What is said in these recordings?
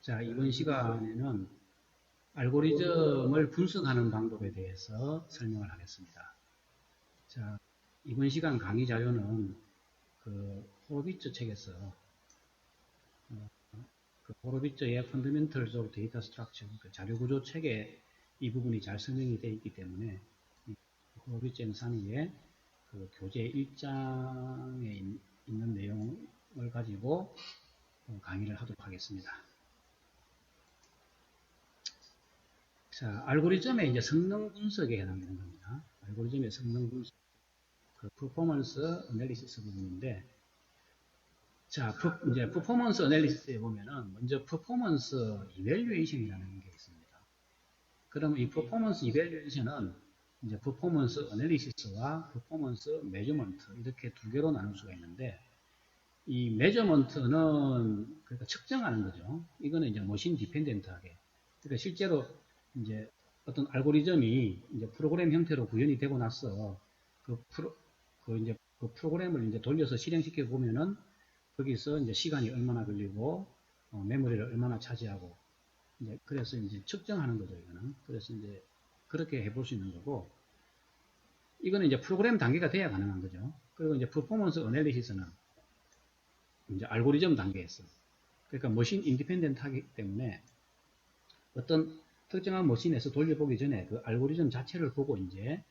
자, 이번 시간에는 알고리즘을 분석하는 방법에 대해서 설명을 하겠습니다. 자, 이번 시간 강의 자료는 호로비츠 책에서 호로비츠의 Fundamentals of Data Structure 자료 구조 책에 이 부분이 잘 설명이 되어 있기 때문에 호로비츠 M32의 교재 1장에 있는 내용을 가지고 강의를 하도록 하겠습니다. 자, 알고리즘의 이제 성능 분석에 해당되는 겁니다. 알고리즘의 성능 분석, 퍼포먼스 애널리시스 부분인데, 자, 이제 퍼포먼스 애널리시스에 보면은 먼저 퍼포먼스 이밸류에이션이라는 게 있습니다. 그럼 이 퍼포먼스 이밸류에이션은 이제 퍼포먼스 애널리시스와 퍼포먼스 메저먼트 이렇게 두 개로 나눌 수가 있는데, 이 메저먼트는 그러니까 측정하는 거죠. 이거는 이제 머신 디펜던트하게. 그러니까 실제로 이제 어떤 알고리즘이 이제 프로그램 형태로 구현이 되고 나서 그 프로그램을 이제 돌려서 실행시켜 보면은 거기서 이제 시간이 얼마나 걸리고 메모리를 얼마나 차지하고 이제 그래서 이제 측정하는 거죠. 이거는 그래서 이제 그렇게 해볼 수 있는 거고 이거는 이제 프로그램 단계가 돼야 가능한 거죠. 그리고 이제 퍼포먼스 어널리시스는 이제 알고리즘 단계에서 그러니까 머신 인디펜던트 하기 때문에 어떤 특정한 머신에서 돌려보기 전에 그 알고리즘 자체를 보고 이제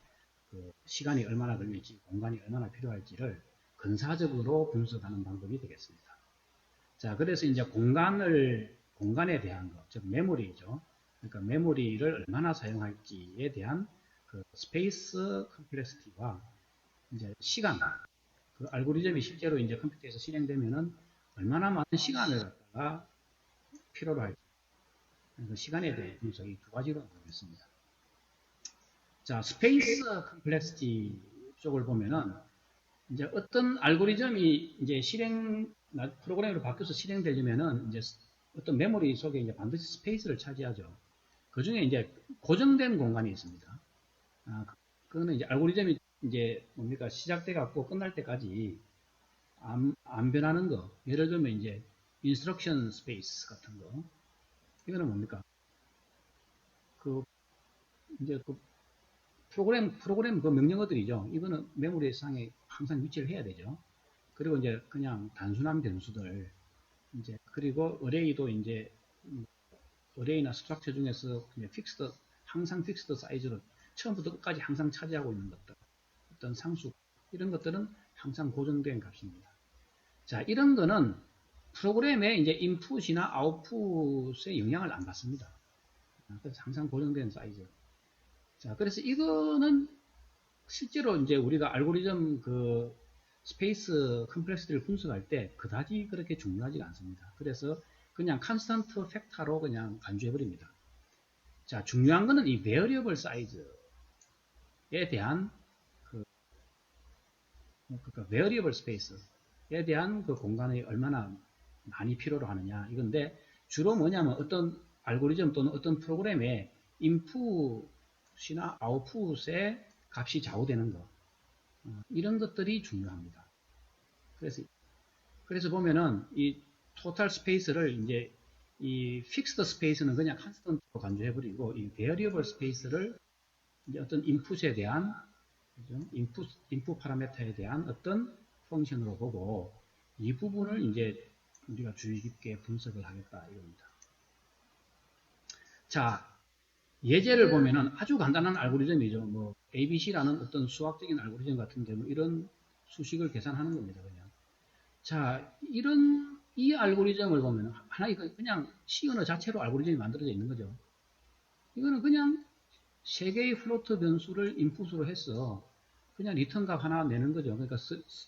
그 시간이 얼마나 걸릴지 공간이 얼마나 필요할지를 근사적으로 분석하는 방법이 되겠습니다. 자, 그래서 이제 공간에 대한 것, 즉 메모리죠. 그러니까 메모리를 얼마나 사용할지에 대한 그 스페이스 컴플렉시티와 이제 시간, 그 알고리즘이 실제로 이제 컴퓨터에서 실행되면은 얼마나 많은 시간을 갖다가 필요로 할지, 그 시간에 대해 분석이 두 가지로 나누겠습니다. 자, 스페이스 컴플렉시티 쪽을 보면은 이제 어떤 알고리즘이 이제 프로그램으로 바뀌어서 실행되려면은 이제 어떤 메모리 속에 이제 반드시 스페이스를 차지하죠. 그 중에 이제 고정된 공간이 있습니다. 그거는 이제 알고리즘이 이제 뭡니까 시작돼 갖고 끝날 때까지 안 변하는 거. 예를 들면 이제 인스트럭션 스페이스 같은 거. 이거는 뭡니까? 그 이제 그 프로그램 그 명령어들이죠. 이거는 메모리 상에 항상 위치를 해야 되죠. 그리고 이제 그냥 단순한 변수들 이제 그리고 어레이도 이제 어레이나 스트럭처 중에서 그냥 항상 픽스드 사이즈로 처음부터 끝까지 항상 차지하고 있는 것들 어떤 상수 이런 것들은 항상 고정된 값입니다. 자, 이런 거는 프로그램의 이제 인풋이나 아웃풋에 영향을 안 받습니다. 그래서 항상 고정된 사이즈. 자, 그래서 이거는 실제로 이제 우리가 알고리즘 그 스페이스 컴플렉스를 분석할 때 그다지 그렇게 중요하지가 않습니다. 그래서 그냥 컨스턴트 팩터로 그냥 간주해 버립니다. 자, 중요한 거는 이 베어리어블 사이즈에 대한 그러니까 베어리어블 스페이스에 대한 그 공간이 얼마나 많이 필요로 하느냐 이건데 주로 뭐냐면 어떤 알고리즘 또는 어떤 프로그램의 인풋이나 아웃풋의 값이 좌우되는 것 이런 것들이 중요합니다. 그래서 보면은 이 토탈 스페이스를 이제 이 픽스드 스페이스는 그냥 컨스턴트로 간주해버리고 이 베어리어블 스페이스를 이제 어떤 인풋에 대한 인풋 파라미터에 대한 어떤 펑션으로 보고 이 부분을 이제 우리가 주의 깊게 분석을 하겠다 이겁니다. 자, 예제를 보면은 아주 간단한 알고리즘이죠. 뭐 ABC라는 어떤 수학적인 알고리즘 같은 경우 이런 수식을 계산하는 겁니다. 그냥. 자, 이 알고리즘을 보면 하나 그냥 C 언어 자체로 알고리즘이 만들어져 있는 거죠. 이거는 그냥 세 개의 플로트 변수를 인풋으로 해서 그냥 리턴 값 하나 내는 거죠. 그러니까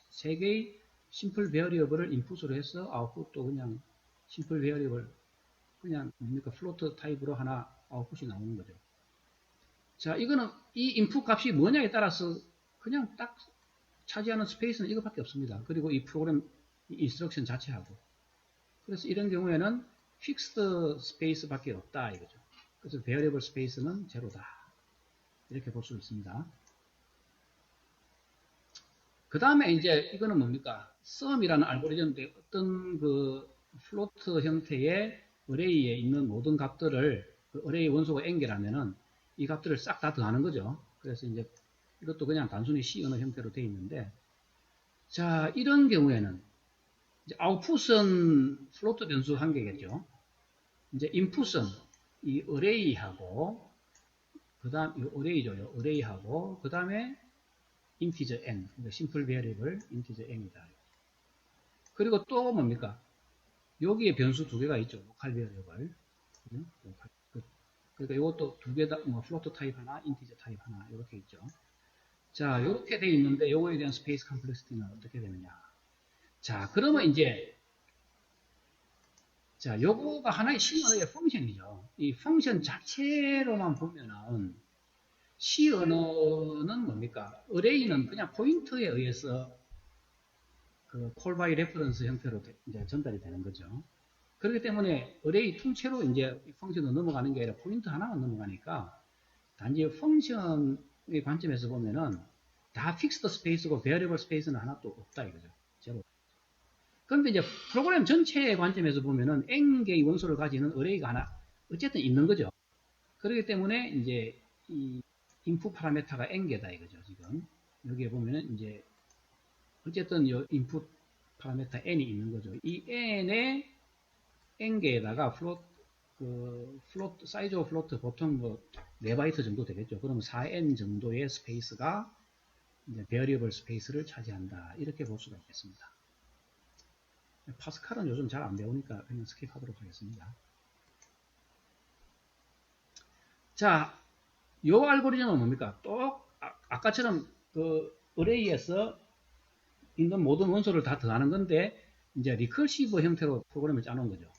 세 개의 심플 베어리어블을 인풋으로 해서 아웃풋도 그냥 심플 베어리어블 그냥 뭡니까 플로트 타입으로 하나 아웃풋이 나오는 거죠. 자, 이거는 이 인풋 값이 뭐냐에 따라서 그냥 딱 차지하는 스페이스는 이것밖에 없습니다. 그리고 이 프로그램 인스트럭션 자체하고 그래서 이런 경우에는 픽스드 스페이스밖에 없다 이거죠. 그래서 베어리어블 스페이스는 제로다 이렇게 볼 수 있습니다. 그 다음에 이제 이거는 뭡니까? 썸이라는 알고리즘인데 어떤 그 플로트 형태의 어레이에 있는 모든 값들을 그 어레이 원소가 n개라면은 이 값들을 싹 다 더하는 거죠. 그래서 이제 이것도 그냥 단순히 C 언어 형태로 되어 있는데, 자, 이런 경우에는 이제 아웃풋은 플로트 변수 한 개겠죠. 이제 인풋은 이 어레이하고 그다음 이 어레이죠. 이 어레이하고 그다음에 인티저 n, 그러니까 심플 베리얼 인티저 n이다. 그리고 또 뭡니까? 여기에 변수 두 개가 있죠. 로컬 베리얼. 그러니까 이것도 두 개 다, 뭐 플로트 타입 하나, 인티저 타입 하나 이렇게 있죠. 자, 이렇게 돼 있는데 요거에 대한 스페이스 컴플렉시티는 어떻게 되느냐? 자, 그러면 이제 자, 요거가 하나의 C 언어의 펑션이죠. 이 펑션 자체로만 보면은 C 언어는 뭡니까? 어레이는 그냥 포인터에 의해서 그 콜 바이 레퍼런스 형태로 이제 전달이 되는 거죠. 그렇기 때문에 어레이 통째로 이제 펑션으로 넘어가는 게 아니라 포인트 하나만 넘어가니까 단지 펑션의 관점에서 보면은 다 픽스드 스페이스고 베어리블 스페이스는 하나도 없다 이거죠. 제로. 그런데 이제 프로그램 전체의 관점에서 보면은 n개의 원소를 가지는 어레이가 하나 어쨌든 있는 거죠. 그렇기 때문에 이제 이 인풋 파라메타가 n개다 이거죠. 지금 여기에 보면은 이제 어쨌든 이 인풋 파라메타 n이 있는 거죠. 이 n의 n개에다가 플로트 사이즈 오브 플로트 보통 뭐 4바이트 정도 되겠죠. 그러면 4n 정도의 스페이스가 이제 베어리블 스페이스를 차지한다. 이렇게 볼 수가 있겠습니다. 파스칼은 요즘 잘 안 배우니까 그냥 스킵하도록 하겠습니다. 자, 요 알고리즘은 뭡니까? 또 아까처럼 그 어레이에서 있는 모든 원소를 다 더하는 건데 이제 리커시브 형태로 프로그램을 짜놓은 거죠.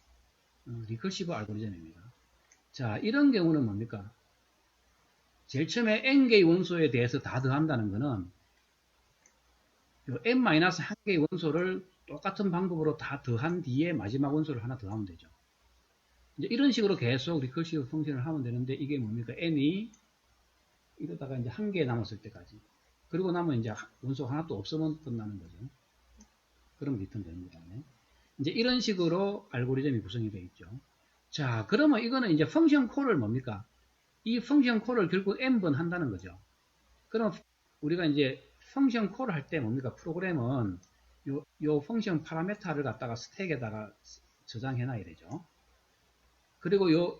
리커시브 알고리즘입니다. 자, 이런 경우는 뭡니까? 제일 처음에 n개의 원소에 대해서 다 더한다는 거는 n-1개의 원소를 똑같은 방법으로 다 더한 뒤에 마지막 원소를 하나 더하면 되죠. 이제 이런 식으로 계속 리커시브 펑션을 하면 되는데 이게 뭡니까? n이 이러다가 이제 한 개 남았을 때까지. 그리고 나면 이제 원소 하나도 없으면 끝나는 거죠. 그럼 리턴 되는 거잖아요. 이제 이런 식으로 알고리즘이 구성이 되어 있죠. 자, 그러면 이거는 이제 펑션 콜을 뭡니까? 이 펑션 콜을 결국 n번 한다는 거죠. 그럼 우리가 이제 펑션 콜을 할 때 뭡니까? 프로그램은 요 펑션 파라메타를 갖다가 스택에다가 저장해 놔야 되죠. 그리고 요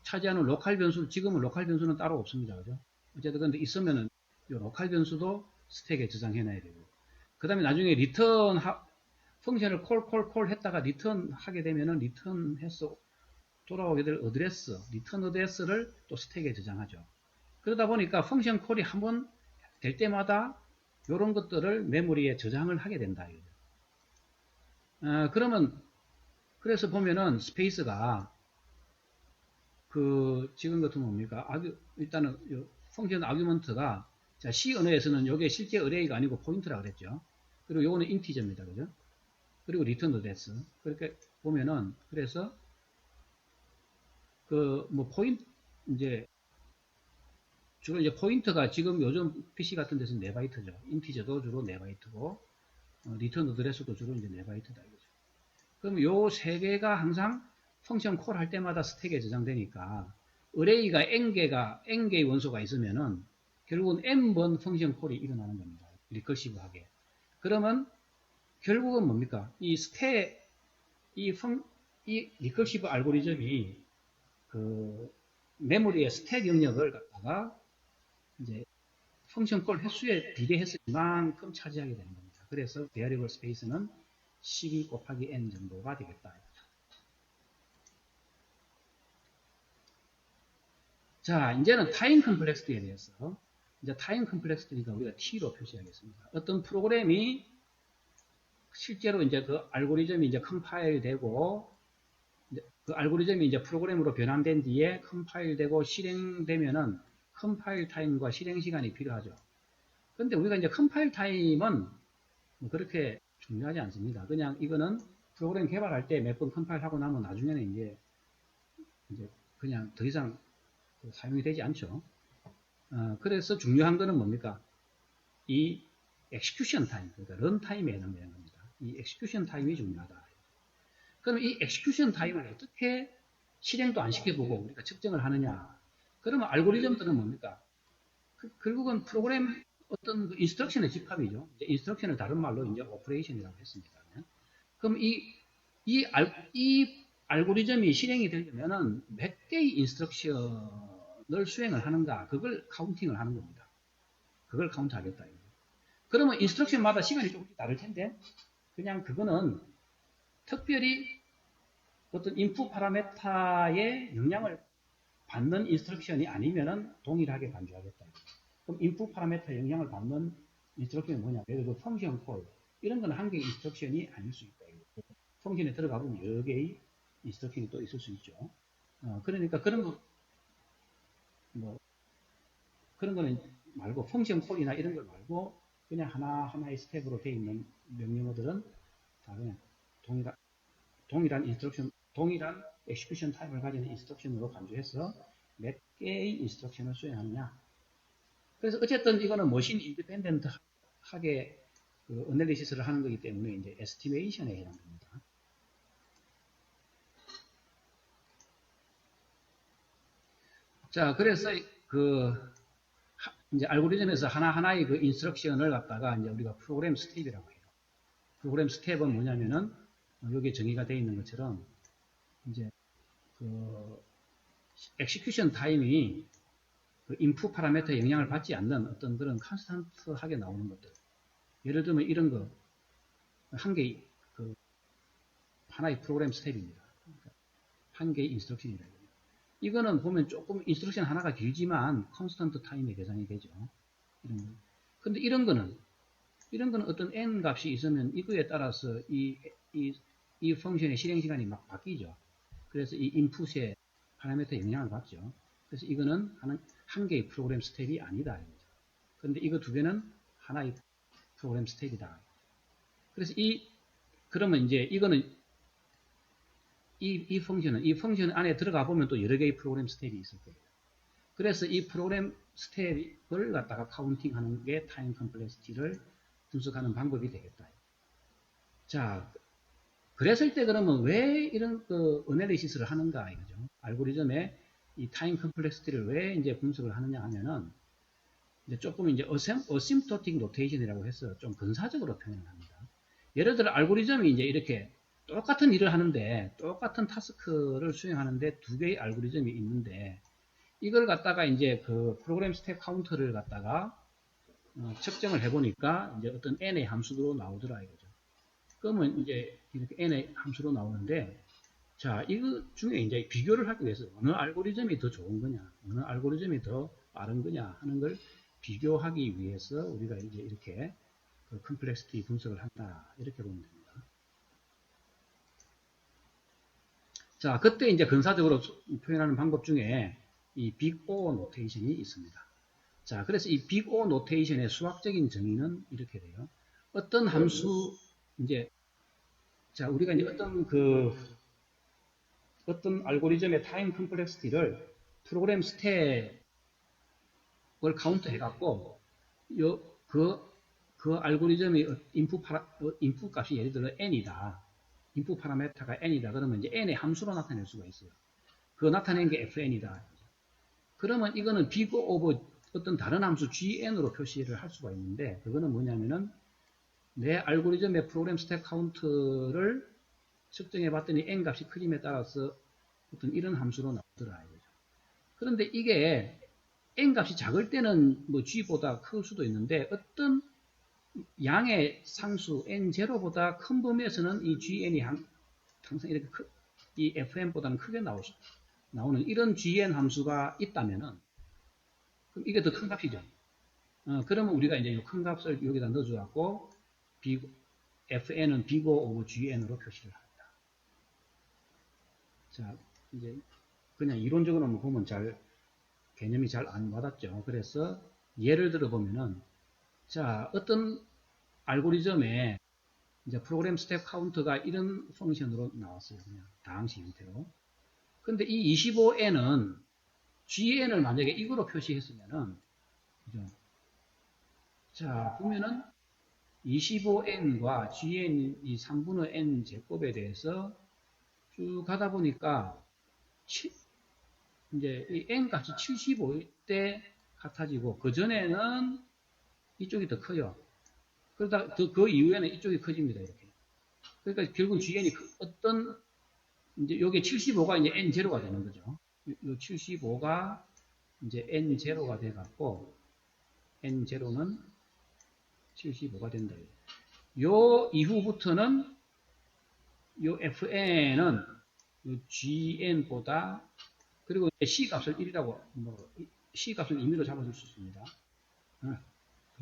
차지하는 로컬 변수, 지금은 로컬 변수는 따로 없습니다. 그죠? 어쨌든 근데 있으면은 요 로컬 변수도 스택에 저장해 놔야 되고. 그 다음에 나중에 리턴 펑션을 콜 했다가 리턴 하게 되면은 리턴 해서 돌아오게 될 어드레스, 리턴 어드레스를 또 스택에 저장하죠. 그러다 보니까 펑션 콜이 한번 될 때마다 이런 것들을 메모리에 저장을 하게 된다. 그러면 그래서 보면은 스페이스가 그 지금 같은 뭡니까? 일단은 펑션 아규먼트가 자, C 언어에서는 이게 실제 어레이가 아니고 포인트라 그랬죠. 그리고 요거는 인티저입니다. 그죠? 그리고 리턴 어드레스. 그렇게 보면은 그래서 그 뭐 포인트 이제 주로 이제 포인트가 지금 요즘 PC 같은 데서는 4바이트죠. 인티저도 주로 4바이트고 리턴 어드레스도 주로 이제 4바이트다 이거죠. 그럼 요 세 개가 항상 펑션 콜 할 때마다 스택에 저장되니까 어레이가 n개의 원소가 있으면은 결국은 n번 펑션 콜이 일어나는 겁니다. 리커시브하게. 그러면 결국은 뭡니까? 이 리커시브 알고리즘이 그 메모리의 스택 영역을 갖다가 이제 펑션 콜 횟수에 비례해서 이만큼 차지하게 되는 겁니다. 그래서 베어리블 스페이스는 12 곱하기 n 정도가 되겠다. 자, 이제는 타임 컴플렉시티에 대해서 이제 타임 컴플렉시티니까 우리가 t로 표시하겠습니다. 어떤 프로그램이 실제로 이제 그 알고리즘이 이제 컴파일 되고 그 알고리즘이 이제 프로그램으로 변환된 뒤에 컴파일 되고 실행되면은 컴파일 타임과 실행 시간이 필요하죠. 근데 우리가 이제 컴파일 타임은 뭐 그렇게 중요하지 않습니다. 그냥 이거는 프로그램 개발할 때 몇 번 컴파일 하고 나면 나중에는 이제 그냥 더 이상 사용이 되지 않죠. 그래서 중요한 거는 뭡니까? 이 엑스큐션 타임, 그러니까 런 타임에 해당되는 겁니다. 이 엑스큐션 타임이 중요하다. 그럼 이 execution time을 어떻게 실행도 안 시켜보고 우리가 측정을 하느냐? 그러면 알고리즘들은 뭡니까? 결국은 프로그램 어떤 그 인스트럭션의 집합이죠. 이제 인스트럭션을 다른 말로 이제 오퍼레이션이라고 했습니다. 그럼 이 알고리즘이 실행이 되려면은 몇 개의 인스트럭션을 수행을 하는가? 그걸 카운팅을 하는 겁니다. 그걸 카운트하겠다. 그러면 인스트럭션마다 시간이 조금씩 다를 텐데, 그냥 그거는 특별히 어떤 인풋 파라메타의 영향을 받는 인스트럭션이 아니면은 동일하게 간주하겠다. 그럼 인풋 파라메터 영향을 받는 인스트럭션이 뭐냐? 예를 들어 펑션 콜 이런 건 한 개의 인스트럭션이 아닐 수 있다. 펑션에 들어가 보면 여러 개의 인스트럭션이 또 있을 수 있죠. 그러니까 그런 거, 뭐 그런 거는 말고 펑션 콜이나 이런 걸 말고 그냥 하나하나의 스텝으로 되어 있는 명령어들은 다 그냥 동일한 인스트럭션, 동일한 엑시큐션 타임을 가지는 인스트럭션으로 간주해서 몇 개의 인스트럭션을 수행하느냐. 그래서 어쨌든 이거는 머신 인디펜던트 하게 그 어널리시스를 하는 거기 때문에 이제 에스티메이션에 해당됩니다. 자, 그래서 그 이제 알고리즘에서 하나하나의 그 인스트럭션을 갖다가 이제 우리가 프로그램 스텝이라고 해요. 프로그램 스텝은 뭐냐면은 여기에 정의가 되어 있는 것처럼 이제 그 엑시큐션 타임이 그 인풋 파라미터에 영향을 받지 않는 어떤 그런 컨스턴트하게 나오는 것들. 예를 들면 이런 거 한 개의 그 하나의 프로그램 스텝입니다. 한 개의 인스트럭션이다. 이거는 보면 조금 인스트럭션 하나가 길지만 컨스턴트 타임에 계산이 되죠. 이런 거. 근데 이런 거는 어떤 n 값이 있으면 이거에 따라서 이 펑션의 실행 시간이 막 바뀌죠. 그래서 이 인풋에 파라미터에 영향을 받죠. 그래서 이거는 한 개의 프로그램 스텝이 아니다. 그런데 이거 두 개는 하나의 프로그램 스텝이다. 그래서 그러면 이제 이거는 이 펑션 안에 들어가 보면 또 여러 개의 프로그램 스텝이 있을 거예요. 그래서 이 프로그램 스텝을 갖다가 카운팅 하는 게 타임 컴플렉시티를 분석하는 방법이 되겠다. 자, 그랬을 때 그러면 왜 이런 그 어널리시스를 하는가 이거죠. 알고리즘의 이 타임 컴플렉시티를 왜 이제 분석을 하느냐 하면은 이제 조금 이제 어심토틱 노테이션이라고 해서 좀 근사적으로 표현을 합니다. 예를 들어 알고리즘이 이제 이렇게 똑같은 일을 하는데 똑같은 타스크를 수행하는데 두 개의 알고리즘이 있는데 이걸 갖다가 이제 그 프로그램 스텝 카운터를 갖다가 측정을 해보니까 이제 어떤 n의 함수로 나오더라 이거죠. 그러면 이제 이렇게 n의 함수로 나오는데 자 이거 중에 이제 비교를 하기 위해서 어느 알고리즘이 더 좋은 거냐 어느 알고리즘이 더 빠른 거냐 하는 걸 비교하기 위해서 우리가 이제 이렇게 그 컴플렉시티 분석을 한다 이렇게 보면 됩니다. 자 그때 이제 근사적으로 표현하는 방법 중에 이 빅 O 노테이션이 있습니다. 자, 그래서 이 빅 O 노테이션의 수학적인 정의는 이렇게 돼요. 어떤 함수, 이제, 자, 우리가 이제 어떤 알고리즘의 타임 컴플렉시티를 프로그램 스텝을 카운트 해갖고, 그, 그 알고리즘의 인풋 값이 예를 들어 n이다. 인풋 파라메타가 n이다. 그러면 이제 n의 함수로 나타낼 수가 있어요. 그거 나타낸 게 fn이다. 그러면 이거는 빅 오브 어떤 다른 함수 gn으로 표시를 할 수가 있는데 그거는 뭐냐면은 내 알고리즘의 프로그램 스텝 카운트를 측정해 봤더니 n 값이 크림에 따라서 어떤 이런 함수로 나오더라 이거죠. 그런데 이게 n 값이 작을 때는 뭐 g보다 클 수도 있는데 어떤 양의 상수 n0보다 큰 범위에서는 이 gn이 항상 이렇게 이 fn보다는 크게 나오는 이런 gn 함수가 있다면은 그럼 이게 더 큰 값이죠. 그러면 우리가 이제 이 큰 값을 여기다 넣어줘갖고 fn은 big O gn으로 표시를 합니다. 자, 이제 그냥 이론적으로 보면 개념이 잘 안 와닿죠. 그래서 예를 들어 보면은 자, 어떤 알고리즘에 이제 프로그램 스텝 카운터가 이런 펑션으로 나왔어요. 그냥 다항식 형태로. 근데 이 25n은 gn을 만약에 이거로 표시했으면은 그죠? 자, 보면은 25n과 gn 이 3분의 n 제곱에 대해서 쭉 가다 보니까 이제 이 n 값이 75일 때 같아지고 그 전에는 이쪽이 더 커요. 그러다 그 이후에는 이쪽이 커집니다. 이렇게. 그러니까 결국 GN이 어떤 이제 여기 75가 이제 N0가 되는 거죠. 요 75가 이제 N0가 돼 갖고 N0는 75가 된다. 요 이후부터는 요 FN은 요 GN보다 그리고 C 값을 1이라고 C 값을 임의로 잡아줄 수 있습니다.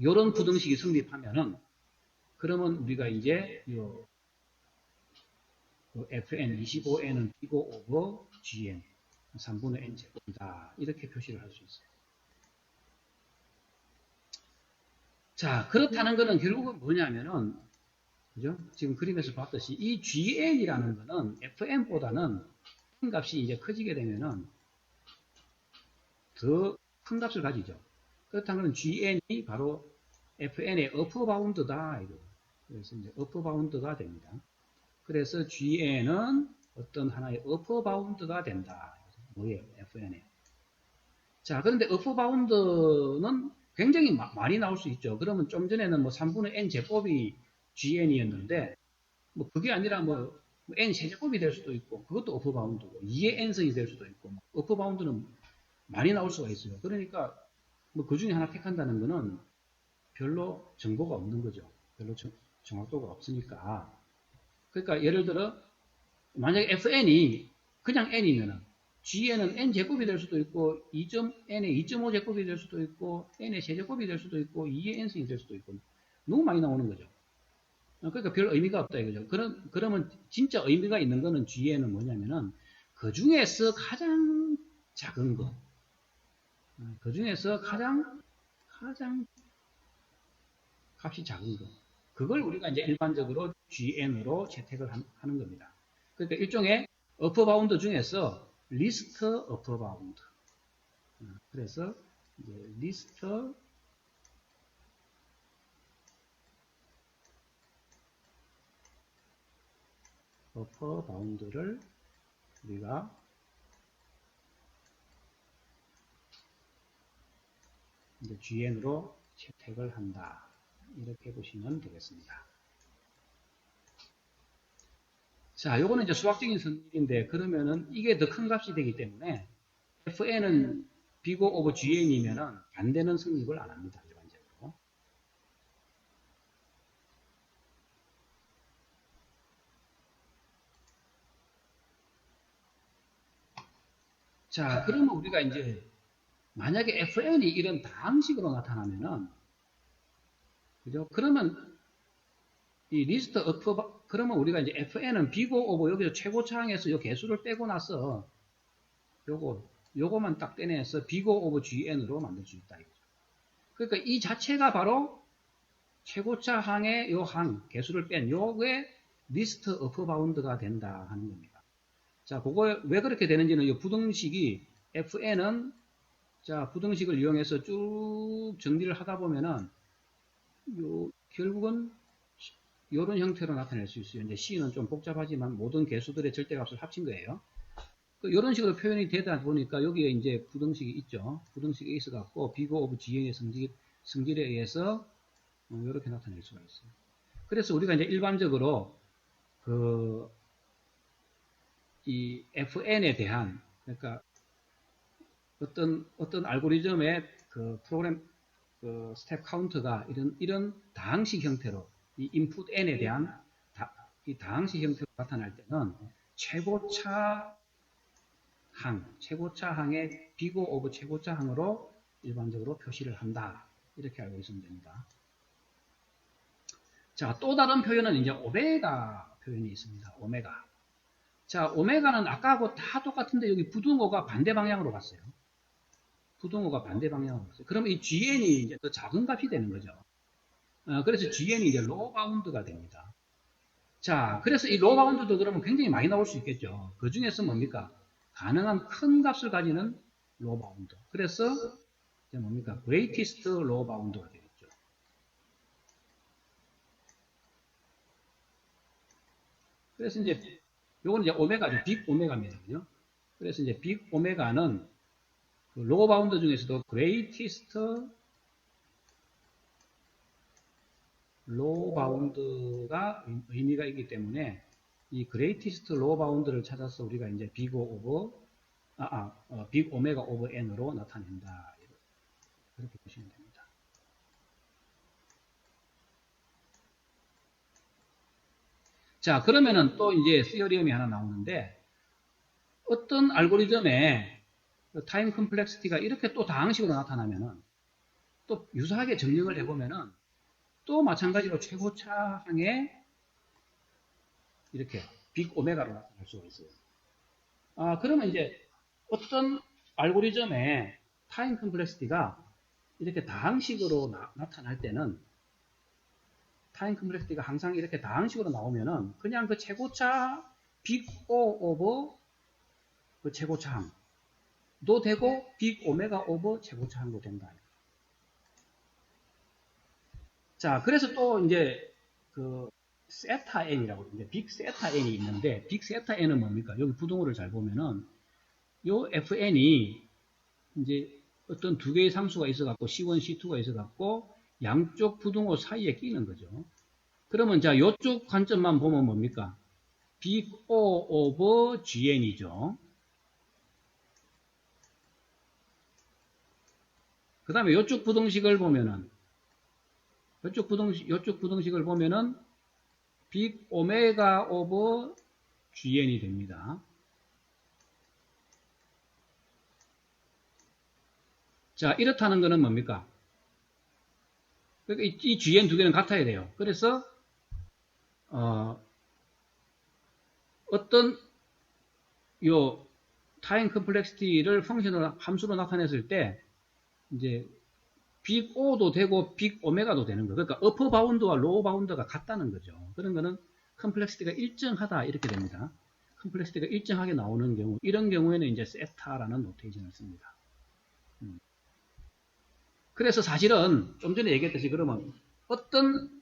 요런 부등식이 성립하면은 그러면 우리가 이제 요 FN 25N은 비고 오버 GN 3분의 N 제곱이다. 이렇게 표시를 할 수 있어요. 자, 그렇다는 것은 결국은 뭐냐면은, 그죠? 지금 그림에서 봤듯이 이 GN이라는 거는 FN보다는 N 값이 이제 커지게 되면은 더 큰 값을 가지죠. 그렇다는 것은 GN이 바로 FN의 어퍼 바운드다. 그래서 이제 어퍼 바운드가 됩니다. 그래서 GN은 어떤 하나의 어퍼 바운드가 된다. 뭐예요? FN에. 자, 그런데 어퍼 바운드는 굉장히 많이 나올 수 있죠. 그러면 좀 전에는 뭐 3분의 n 제곱이 GN이었는데, 뭐 그게 아니라 뭐 n 세제곱이 될 수도 있고, 그것도 어퍼 바운드고, 2의 n승이 될 수도 있고, 어퍼 바운드는 많이 나올 수가 있어요. 그러니까 뭐 그 중에 하나 택한다는 거는 별로 정보가 없는 거죠. 별로 정확도가 없으니까. 그러니까 예를 들어 만약에 fn이 그냥 n이면은 gn은 n 제곱이 될 수도 있고 2.n의 2.5 제곱이 될 수도 있고 n의 세제곱이 될 수도 있고 2의 n승이 될 수도 있고 너무 많이 나오는 거죠. 그러니까 별 의미가 없다 이거죠. 그러면 진짜 의미가 있는 거는 gn은 뭐냐면은 그 중에서 가장 작은 거, 그 중에서 가장 값이 작은 거. 그걸 우리가 이제 일반적으로 GN으로 채택을 하는 겁니다. 그러니까 일종의 어퍼 바운드 중에서 리스트 어퍼 바운드. 그래서 이제 리스트 어퍼 바운드를 우리가 이제 GN으로 채택을 한다. 이렇게 보시면 되겠습니다. 자, 요거는 이제 수학적인 성질인데 그러면은 이게 더 큰 값이 되기 때문에 FN은 비고 오버 GN이면은 반대는 성립을 안 합니다. 일반적으로. 자, 그러면 우리가 이제 만약에 FN이 이런 다항식으로 나타나면은 그죠? 그러면 이 리스트 어퍼 그러면 우리가 이제 FN은 비고 오버 여기서 최고차항에서 요 개수를 빼고 나서 요거만 딱 떼내서 비고 오버 GN으로 만들 수 있다 이거죠. 그러니까 이 자체가 바로 최고차항의 요 항 개수를 뺀 요게 리스트 어퍼 바운드가 된다 하는 겁니다. 자, 그거 왜 그렇게 되는지는 이 부등식이 FN은 자, 부등식을 이용해서 쭉 정리를 하다 보면은 결국은 이런 형태로 나타낼 수 있어요. 이제 C는 좀 복잡하지만 모든 개수들의 절대값을 합친 거예요. 이런 식으로 표현이 되다 보니까 여기에 이제 부등식이 있죠. 부등식이 있어갖고 비고 오브 GN의 성질에 의해서 이렇게 나타낼 수가 있어요. 그래서 우리가 이제 일반적으로 이 FN에 대한 그러니까 어떤 알고리즘의 그 프로그램 스텝 카운트가 이런 다항식 형태로 이 인풋 n에 대한 이 다항식 형태로 나타날 때는 최고차항의 비고 오브 최고차항으로 일반적으로 표시를 한다. 이렇게 알고 있으면 됩니다. 자, 또 다른 표현은 이제 오메가 표현이 있습니다. 오메가. 자, 오메가는 아까하고 다 똑같은데 여기 부등호가 반대 방향으로 갔어요. 부등호가 반대 방향으로 갔어요. 그러면 이 GN이 이제 더 작은 값이 되는 거죠. 그래서 GN이 이제 로우 바운드가 됩니다. 자, 그래서 이 로우 바운드도 그러면 굉장히 많이 나올 수 있겠죠. 그 중에서 뭡니까? 가능한 큰 값을 가지는 로우 바운드. 그래서 이제 뭡니까? greatest 로우 바운드가 되겠죠. 그래서 이제 요거는 이제 오메가죠. 빅 오메가입니다. 그죠? 그래서 이제 빅 오메가는 그 로우 바운드 중에서도 greatest 로우 바운드가 의미가 있기 때문에 이 greatest 로우 바운드를 찾아서 우리가 이제 빅 오메가 오브 n으로 나타낸다. 그렇게 보시면 됩니다. 자, 그러면은 또 이제 시어리움이 하나 나오는데, 어떤 알고리즘에 타임 컴플렉시티가 이렇게 또 다항식으로 나타나면은, 또 유사하게 정리를 해보면은, 또 마찬가지로 최고차항에 이렇게 빅 오메가로 나타날 수가 있어요. 그러면 이제 어떤 알고리즘의 타임 컴플렉시티가 이렇게 다항식으로 나타날 때는, 타임 컴플렉시티가 항상 이렇게 다항식으로 나오면은 그냥 그 최고차 빅 O 오브 그 최고차항도 되고 빅 오메가 오브 최고차항도 된다. 자, 그래서 또 이제 그 세타 n이라고 이제 빅 세타 n이 있는데, 빅 세타 n은 뭡니까? 여기 부등호를 잘 보면은 요 fn이 이제 어떤 두 개의 상수가 있어갖고 C1, C2가 있어갖고 양쪽 부등호 사이에 끼는 거죠. 그러면 자, 요쪽 관점만 보면 뭡니까? 빅 O 오브 GN이죠. 그 다음에 요쪽 부등식을 보면은, 요쪽 부등식을 보면은 빅 오메가 오브 GN이 됩니다. 자, 이렇다는 거는 뭡니까? 그러니까 이 GN 두 개는 같아야 돼요. 그래서 어떤 요 타임 컴플렉시티를 펑션으로 함수로 나타냈을 때 이제 빅 O도 되고 빅 오메가도 되는 거. 그러니까 어퍼 바운드와 로우 바운드가 같다는 거죠. 그런 거는 컴플렉시티가 일정하다 이렇게 됩니다. 컴플렉시티가 일정하게 나오는 경우, 이런 경우에는 이제 세타라는 노테이션을 씁니다. 그래서 사실은 좀 전에 얘기했듯이 그러면 어떤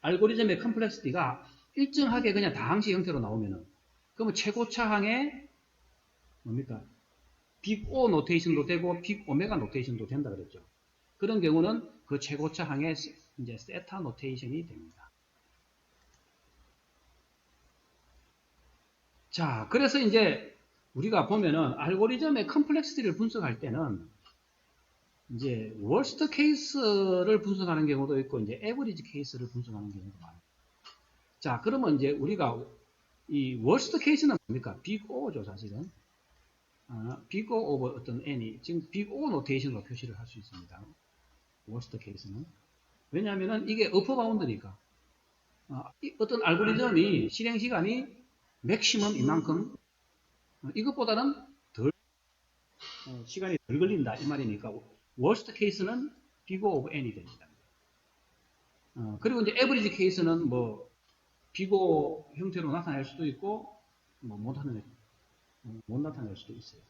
알고리즘의 컴플렉시티가 일정하게 그냥 다항식 형태로 나오면은 그러면 최고차항에 뭡니까? 빅 O 노테이션도 되고 빅 오메가 노테이션도 된다 그랬죠. 그런 경우는 그 최고차항의 이제 세타 노테이션이 됩니다. 자, 그래서 이제 우리가 보면은 알고리즘의 컴플렉시티를 분석할 때는 이제 월스트 케이스를 분석하는 경우도 있고 이제 에버리지 케이스를 분석하는 경우도 많아요. 자, 그러면 이제 우리가 이 월스트 케이스는 뭡니까? 빅 O죠, 사실은. 빅 O 오버 어떤 n이 지금 빅 O 노테이션으로 표시를 할 수 있습니다. 월스트 케이스는. 왜냐하면은 이게 어퍼 바운드니까. 어떤 알고리즘이 실행 시간이 맥시멈 이만큼 이것보다는 덜 시간이 덜 걸린다 이 말이니까 월스트 케이스는 비고 오브 n이 됩니다. 그리고 이제 에버리지 케이스는 뭐 비고 형태로 나타낼 수도 있고 뭐 못 나타낼 수도 있어요.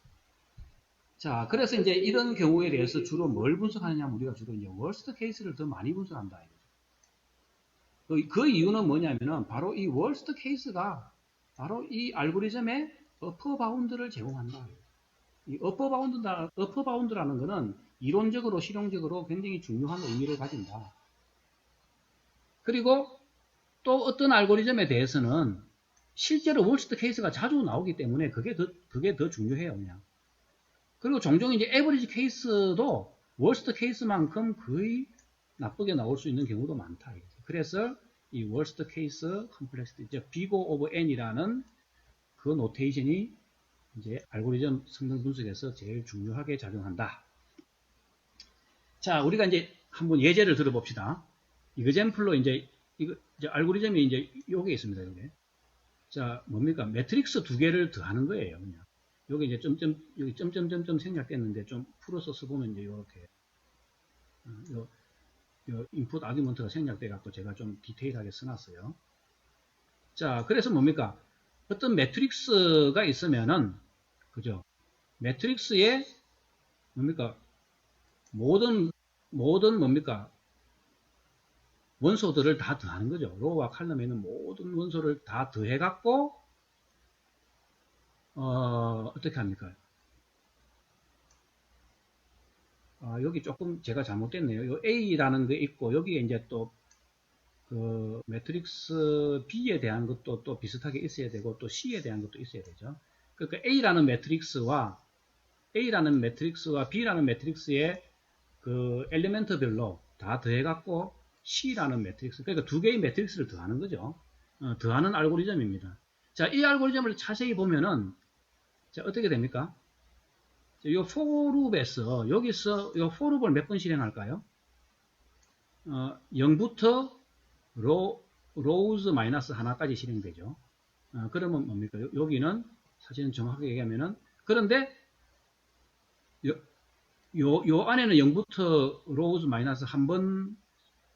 자, 그래서 이제 이런 경우에 대해서 주로 뭘 분석하느냐, 우리가 주로 이제 월스트 케이스를 더 많이 분석한다. 그 이유는 뭐냐면은 바로 이 월스트 케이스가 바로 이 알고리즘의 어퍼 바운드를 제공한다. 이 어퍼 바운드라는 것은 이론적으로 실용적으로 굉장히 중요한 의미를 가진다. 그리고 또 어떤 알고리즘에 대해서는 실제로 월스트 케이스가 자주 나오기 때문에 그게 더 중요해요, 그냥. 그리고 종종 이제 에버리지 케이스도 월스트 케이스만큼 거의 나쁘게 나올 수 있는 경우도 많다. 그래서 이 월스트 케이스 컴플렉시티, 비고 오브 n이라는 그 노테이션이 이제 알고리즘 성능 분석에서 제일 중요하게 작용한다. 자, 우리가 이제 한번 예제를 들어봅시다. 이그젠플로 이제 알고리즘이 이제 요게 있습니다. 요게. 자, 뭡니까? 매트릭스 두 개를 더하는 거예요, 그냥. 여기 이제 여기 점점점점 생략됐는데 좀 풀어서 써보면 이제 요렇게 요 인풋 아규먼트가 생략돼 갖고 제가 좀 디테일하게 써놨어요. 자, 그래서 뭡니까? 어떤 매트릭스가 있으면은 그죠? 매트릭스에 뭡니까? 모든 뭡니까? 원소들을 다 더하는 거죠. 로우와 칼럼에 있는 모든 원소를 다 더해 갖고 어떻게 합니까? 여기 조금 제가 잘못됐네요. 요 A라는 게 있고, 여기에 이제 또, 그, 매트릭스 B에 대한 것도 또 비슷하게 있어야 되고, 또 C에 대한 것도 있어야 되죠. 그러니까 A라는 매트릭스와 B라는 매트릭스의 그 엘리멘트별로 다 더해갖고 C라는 매트릭스, 그러니까 두 개의 매트릭스를 더하는 거죠. 더하는 알고리즘입니다. 자, 이 알고리즘을 자세히 보면은, 자, 어떻게 됩니까? 이 포룹에서 여기서 이 포룹을 몇 번 실행할까요? 0부터 로우즈 마이너스 하나까지 실행되죠. 그러면 뭡니까? 여기는 사실은 정확하게 얘기하면은, 그런데 요 안에는 0부터 로우즈 마이너스 한 번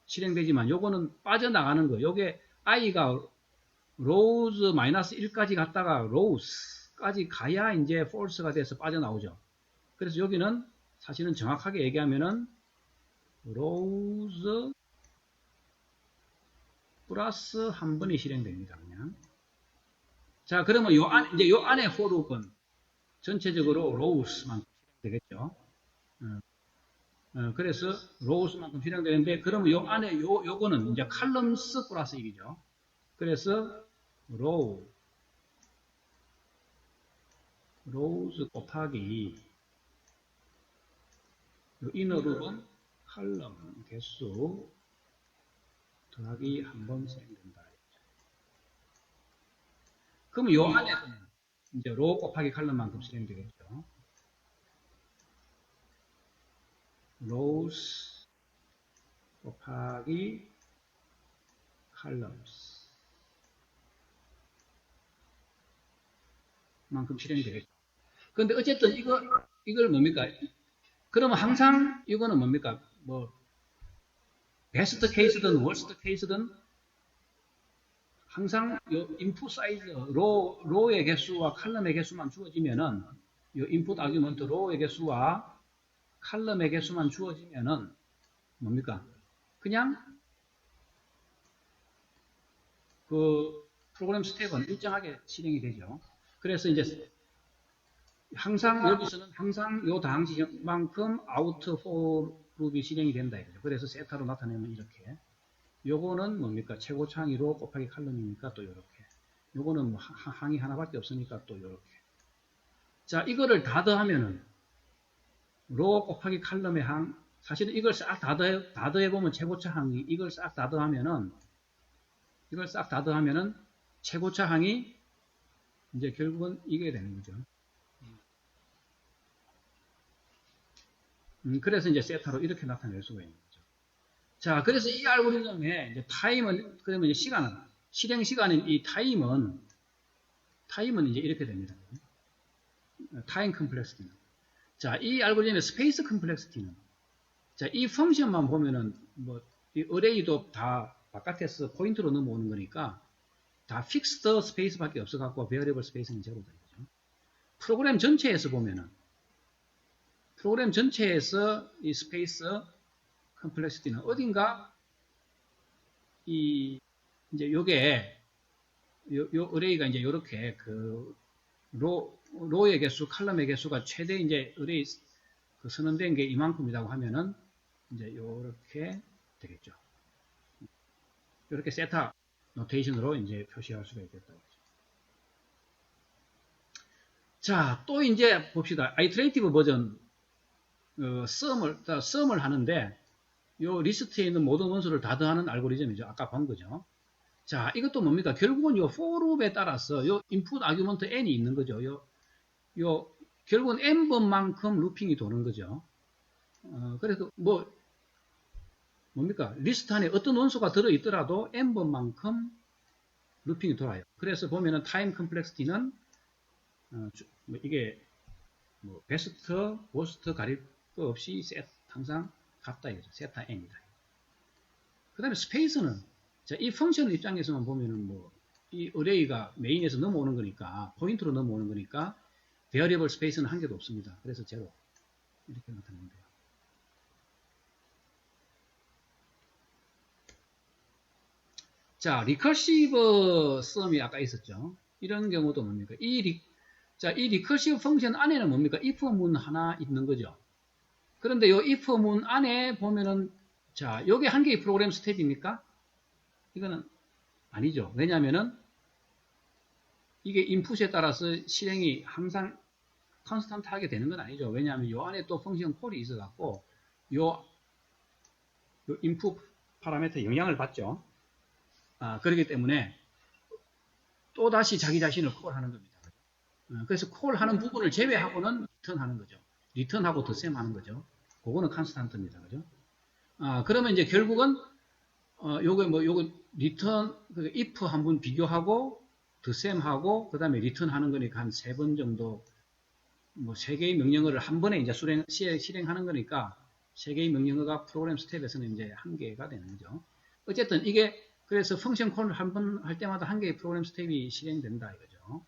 실행되지만 요거는 빠져나가는 거. 요게 i가 로우즈 마이너스 1까지 갔다가 로우스까지 가야 이제 false가 돼서 빠져나오죠. 그래서 여기는 사실은 정확하게 얘기하면은 로우즈 플러스 한 번이 실행됩니다. 그냥. 자, 그러면 이제 요 안에 for은 전체적으로 로우스만 되겠죠. 그래서 로우스만큼 실행되는데, 그러면 요 안에 요거는 이제 칼럼스 플러스 1이죠. 그래서 로우스 곱하기 요 이너룩은 칼럼 개수 더하기 한 번 실행된다. 그럼 요 안에서는 이제 로 곱하기 칼럼만큼 실행되겠죠. 로우스 곱하기 칼럼스 만큼 실행이 되겠죠. 근데 어쨌든 이걸 뭡니까? 그러면 항상 이거는 뭡니까? 뭐 베스트 케이스든 월스트 케이스든 항상 요 인풋 사이즈 로의 개수와 칼럼의 개수만 주어지면은 요 인풋 아규먼트 로의 개수와 칼럼의 개수만 주어지면은 뭡니까? 그냥 그 프로그램 스텝은 일정하게 실행이 되죠. 그래서 이제 항상 여기서는 항상 요 당시만큼 아우트 포룹이 실행이 된다 이거죠. 그래서 세타로 나타내면 이렇게. 요거는 뭡니까? 최고창의로 곱하기 칼럼이니까 또 이렇게. 요거는 뭐 항이 하나밖에 없으니까 또 이렇게. 자, 이거를 다 더하면은 로 곱하기 칼럼의 항. 사실은 이걸 싹 다 더해보면 최고차 항이 이걸 싹 다 더하면은 최고차 항이 이제 결국은 이게 되는 거죠. 그래서 이제 세타로 이렇게 나타낼 수가 있는 거죠. 자, 그래서 이 알고리즘의 이제 타임은, 그러면 이제 실행 시간인 이 타임은 이제 이렇게 됩니다. 타임 컴플렉시티는. 자, 이 알고리즘의 스페이스 컴플렉시티는, 자, 이 펑션만 보면은 뭐, 이 어레이도 다 바깥에서 포인트로 넘어오는 거니까 다 픽스드 스페이스밖에 없어갖고 베어리블 스페이스는 제로 되죠. 프로그램 전체에서 보면은 프로그램 전체에서 이 스페이스 컴플렉시티는 어딘가 이 이제 요게 요 어레이가 이제 요렇게 그 로의 개수, 칼럼의 개수가 최대 이제 어레이 그 선언된 게 이만큼이라고 하면은 이제 요렇게 되겠죠. 이렇게 세타 노테이션으로 이제 표시할 수가 있겠다. 자, 또 이제 봅시다. 아이트레이티브 버전 썸을 하는데 요 리스트에 있는 모든 원수를 다 더하는 알고리즘이죠. 아까 본 거죠. 자, 이것도 뭡니까? 결국은 요 forloop에 따라서 요 input 아규먼트 n이 있는 거죠. 결국은 n번만큼 루핑이 도는 거죠. 그래서 뭡니까? 리스트 안에 어떤 원수가 들어있더라도 n번만큼 루핑이 돌아요. 그래서 보면은 타임 컴플렉시티는 이게 베스트, 워스트 가릴 거 없이 항상 같다 이거죠. 세타 n이다. 그 다음에 스페이스는 이 펑션 입장에서만 보면은 이 어레이가 메인에서 넘어오는 거니까 포인트로 넘어오는 거니까 베어리블 스페이스는 한 개도 없습니다. 그래서 제로 이렇게 나타내면 돼요. 자, 리커시브 썸이 아까 있었죠. 이런 경우도 뭡니까? 자, 이 리커시브 펑션 안에는 뭡니까? if 문 하나 있는 거죠. 그런데 이 if 문 안에 보면은, 자, 요게 한 개의 프로그램 스텝입니까? 이거는 아니죠. 왜냐면은, 이게 인풋에 따라서 실행이 항상 컨스턴트하게 되는 건 아니죠. 왜냐하면 요 안에 또 펑션 콜이 있어갖고, 요 인풋 파라미터에 영향을 받죠. 그렇기 때문에, 또다시 자기 자신을 콜하는 겁니다. 그래서 콜하는 부분을 제외하고는 리턴하는 거죠. 리턴하고 더셈 하는 거죠. 그거는 컨스턴트입니다. 그죠? 그러면 이제 결국은, 요거 리턴, if 한 번 비교하고, 더셈하고, 그 다음에 리턴하는 거니까 한 3번 정도, 뭐 3개의 명령어를 한 번에 이제 실행하는 거니까, 3개의 명령어가 프로그램 스텝에서는 이제 1개가 되는 거죠. 어쨌든 이게, 그래서 펑션 콜을 한 번 할 때마다 1개의 프로그램 스텝이 실행된다 이거죠.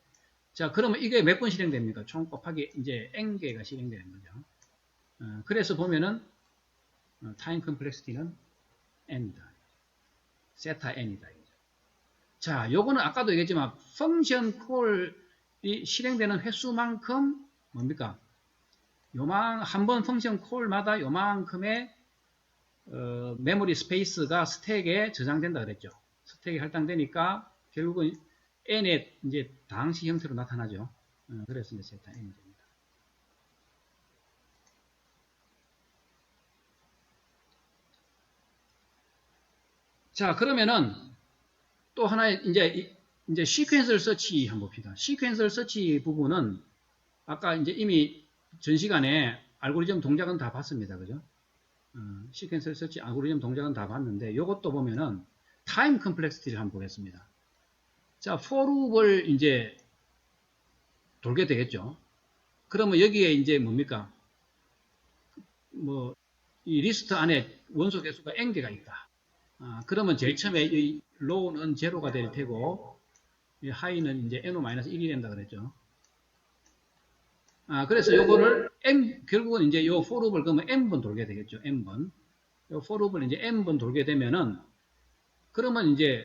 자, 그러면 이게 몇 번 실행됩니까? 총 곱하기 이제 n개가 실행되는 거죠. 그래서 보면은 타임 컴플렉시티는 n이다. 세타 n이다. 자, 요거는 아까도 얘기했지만 펑션 콜이 실행되는 횟수만큼 뭡니까? 한 번 펑션 콜마다 요만큼의 메모리 스페이스가 스택에 저장된다 그랬죠. 스택에 할당되니까 결국은 n의 이제 다항식 형태로 나타나죠. 그래서 이제 세타 n이 됩니다. 자, 그러면은 또 하나의 이제 시퀀설 서치 한번 봅시다. 시퀀설 서치 부분은 아까 이제 이미 전 시간에 알고리즘 동작은 다 봤습니다. 그죠? 시퀀설 서치 알고리즘 동작은 다 봤는데 이것도 보면은 타임 컴플렉시티를 한번 보겠습니다. 자, for loop을 이제 돌게 되겠죠. 그러면 여기에 이제 뭡니까? 뭐 이 리스트 안에 원소 개수가 n개가 있다. 그러면 제일 처음에 이 low는 제로가 될 테고 이 high는 이제 n-1이 된다 그랬죠. 그래서 요거를 결국은 이제 요 for loop을 그러면 n번 돌게 되겠죠. n번. 요 for loop을 이제 n번 돌게 되면은 그러면 이제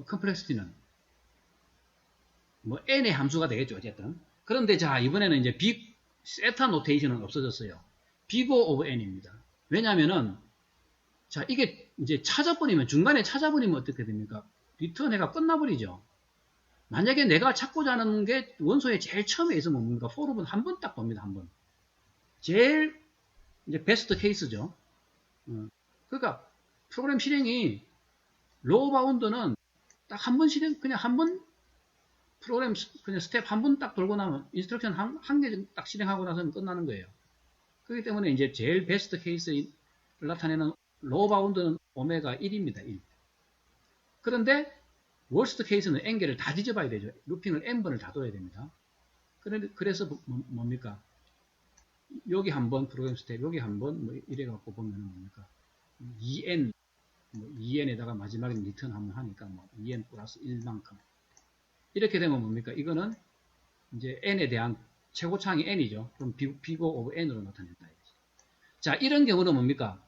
컴플렉시티는 뭐 n의 함수가 되겠죠. 어쨌든. 그런데 자, 이번에는 이제 세타 노테이션은 없어졌어요. big O of n입니다. 왜냐면은 자, 이게 이제 중간에 찾아버리면 어떻게 됩니까? 리턴해가 끝나버리죠. 만약에 내가 찾고자 하는 게 원소의 제일 처음에 있으면 뭡니까? for loop은 한 번 딱 봅니다. 한 번. 제일 이제 베스트 케이스죠. 그러니까 프로그램 실행이 로우 바운드는 딱 한 번 그냥 한 번 프로그램 그냥 스텝 한 번 딱 돌고 나면 인스트럭션 한 개 딱 실행하고 나서는 끝나는 거예요. 그렇기 때문에 이제 제일 베스트 케이스를 나타내는 로우 바운드는 오메가 1입니다. 1. 그런데 워스트 케이스는 n개를 다 뒤져봐야 되죠. 루핑을 n번을 다 둬야 됩니다. 그래서 뭡니까? 여기 한번 프로그램 스텝, 여기 한번 뭐 이래 갖고 보면은 뭡니까? 2n, 2n에다가 마지막에 리턴 한번 하니까 뭐 2n 플러스 1만큼. 이렇게 되면 뭡니까? 이거는 이제 n에 대한 최고차항이 n이죠. 그럼 big O of n으로 나타낸다. 자, 이런 경우는 뭡니까?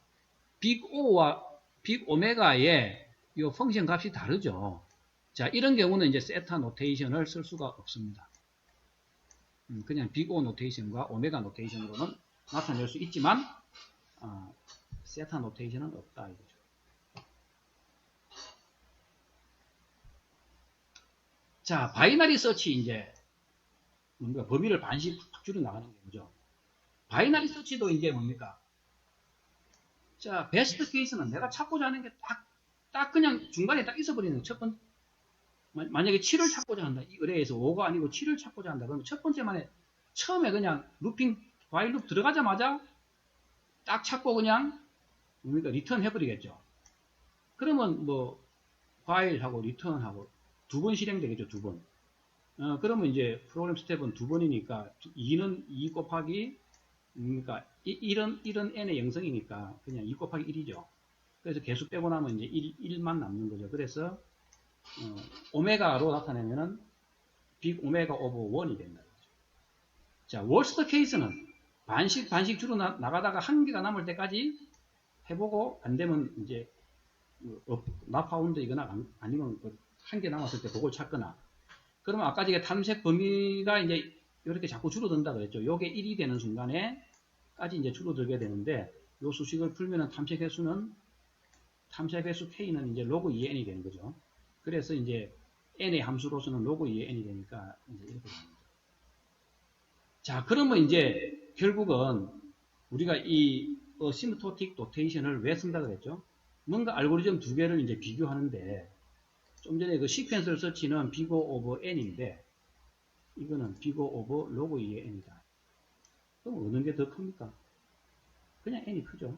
big O와 big 오메가의 이 펑션 값이 다르죠. 자, 이런 경우는 이제 세타 노테이션을 쓸 수가 없습니다. 그냥 big O 노테이션과 오메가 노테이션으로는 나타낼 수 있지만 세타 노테이션은 없다 이거죠. 자, 바이너리 서치 이제 뭡니까? 범위를 반씩 줄여 나가는 거죠. 바이너리 서치도 이제 뭡니까? 자, 베스트 케이스는 내가 찾고자 하는 게 딱 그냥 중간에 딱 있어버리는 첫 번째. 만약에 7을 찾고자 한다. 이 의뢰에서 5가 아니고 7을 찾고자 한다. 그러면 첫 번째만에 처음에 그냥 루핑 while loop 들어가자마자 딱 찾고 그냥 뭡니까? 리턴 해버리겠죠. 그러면 뭐 while하고 return하고 두 번 실행되겠죠. 두 번. 그러면 이제 프로그램 스텝은 두 번이니까 2는 2 곱하기 그러니까 1은 n의 영성이니까 그냥 2 곱하기 1이죠. 그래서 개수 빼고 나면 이제 1만 남는 거죠. 그래서 오메가로 나타내면은 빅 오메가 오버 1이 된다. 자, 월스트 케이스는 반씩 줄여 나가다가 한 개가 남을 때까지 해보고 안 되면 이제 나파운드이거나 아니면 한 개 남았을 때 그걸 찾거나 그러면 아까 이게 탐색 범위가 이제 이렇게 자꾸 줄어든다 그랬죠. 요게 1이 되는 순간에까지 이제 줄어들게 되는데, 요 수식을 풀면은 탐색 횟수 K는 이제 로그 2의 N이 되는 거죠. 그래서 이제 N의 함수로서는 로그 2의 N이 되니까 이제 이렇게 됩니다. 자, 그러면 이제 결국은 우리가 이 어시므토틱 노테이션을 왜 쓴다 그랬죠? 뭔가 알고리즘 두 개를 이제 비교하는데, 좀 전에 그 시퀀스 서치는 비고 오버 n인데, 이거는 비고 오버 로그 2의 n이다. 그럼 어느 게 더 큽니까? 그냥 n이 크죠.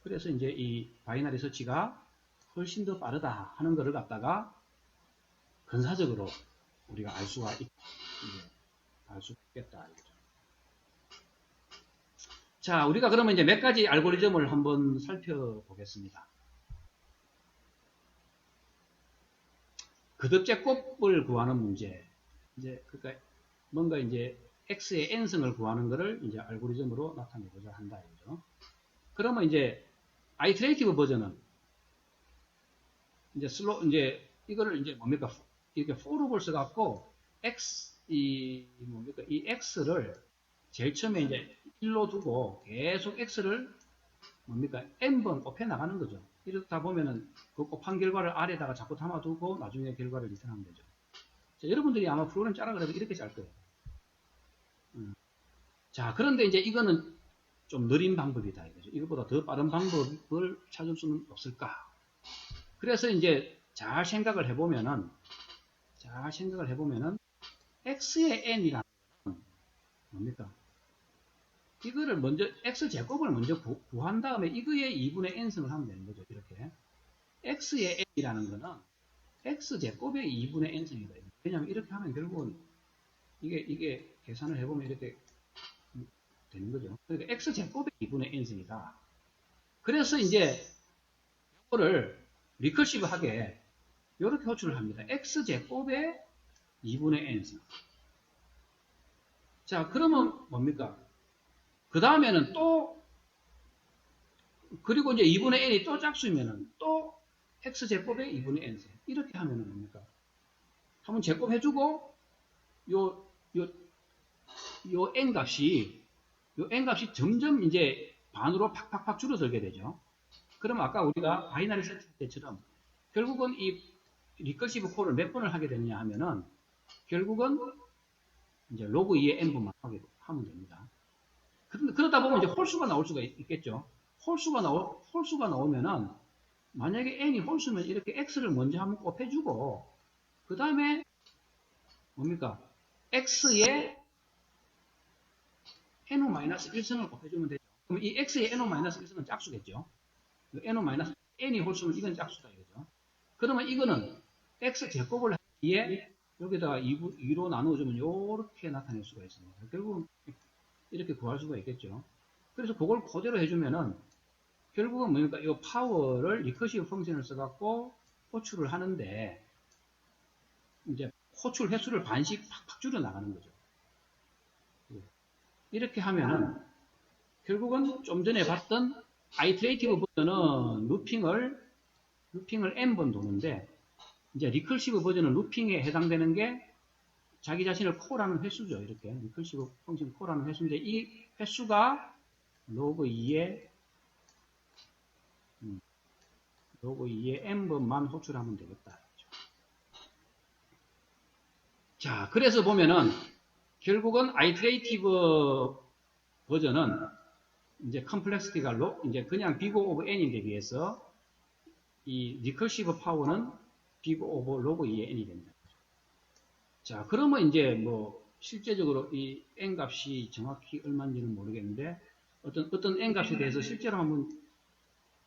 그래서 이제 이 바이너리 서치가 훨씬 더 빠르다 하는 것을 갖다가 근사적으로 우리가 알 수가 있겠다. 자, 우리가 그러면 이제 몇 가지 알고리즘을 한번 살펴보겠습니다. 거듭제곱을 구하는 문제. 이제, 그러니까 뭔가 이제 x의 n승을 구하는 것을 이제 알고리즘으로 나타내고자 한다. 이거죠. 그러면 이제 아이트레이티브 버전은 이제 이거를 이제 뭡니까? 이렇게 for를 써갖고 이 x를 제일 처음에 이제 1로 두고 계속 x를 뭡니까? n번 곱해 나가는 거죠. 이렇다 보면은 그 곱한 결과를 아래다가 자꾸 담아두고 나중에 결과를 리턴하면 되죠. 자, 여러분들이 아마 프로그램 짜라 그래도 이렇게 짤 거예요. 자, 그런데 이제 이거는 좀 느린 방법이다. 이거죠. 이것보다 더 빠른 방법을 찾을 수는 없을까? 그래서 이제 잘 생각을 해보면은 x의 n이라는 건 뭡니까? 이거를 먼저 x제곱을 먼저 구한 다음에 이거의 2분의 n승을 하면 되는 거죠. 이렇게 x의 n이라는 거는 x제곱의 2분의 n승이다. 왜냐하면 이렇게 하면 결국은 이게 계산을 해보면 이렇게 되는 거죠. 그러니까 x제곱의 2분의 n승이다. 그래서 이제 이거를 리커시브하게 이렇게 호출을 합니다. x제곱의 2분의 n승. 자, 그러면 뭡니까? 그 다음에는 또, 그리고 이제 2분의 n이 또 짝수면은 또 x제곱의 2분의 n승. 이렇게 하면은 뭡니까? 한번 제곱해주고, 요 n 값이 점점 이제 반으로 팍팍팍 줄어들게 되죠. 그럼 아까 우리가 바이너리 세트 때처럼 결국은 이 리커시브 콜을 몇 번을 하게 되느냐 하면은 결국은 이제 로그 2의 n분만 하면 됩니다. 그러다 보면 이제 홀수가 나올 수가 있겠죠. 홀수가 나오면은 만약에 n이 홀수면 이렇게 x를 먼저 한번 곱해주고 그 다음에 뭡니까? x의 no-1승을 곱해주면 되죠. 그럼 이 x의 no-1승은 짝수겠죠. n이 홀수면 이건 짝수다 이거죠. 그러면 이거는 x 제곱을 하기에 여기다가 2로 나누어주면 이렇게 나타낼 수가 있습니다. 결국은 이렇게 구할 수가 있겠죠. 그래서 그걸 그대로 해주면은 결국은 뭡니까? 이 파워를 리커시브 펑션을 써갖고 호출을 하는데 이제 호출 횟수를 반씩 팍팍 줄여 나가는 거죠. 이렇게 하면은 결국은 좀 전에 봤던 아이트레이티브 버전은 루핑을 n번 도는데 이제 리커시브 버전은 루핑에 해당되는 게 자기 자신을 콜하는 횟수죠. 이렇게 리커시브 펑션 콜하는 횟수인데 이 횟수가 로그 2의 n번만 호출하면 되겠다. 자, 그래서 보면은 결국은 아이트레이티브 버전은 이제 컴플렉시티가 이제 그냥 비고 오브 n인데 비해서 이 리커시브 파워는 비고 오브 로그 2의 n이 됩니다. 자, 그러면 이제 뭐 실제적으로 이 n 값이 정확히 얼마인지는 모르겠는데 어떤 n 값에 대해서 실제로 한번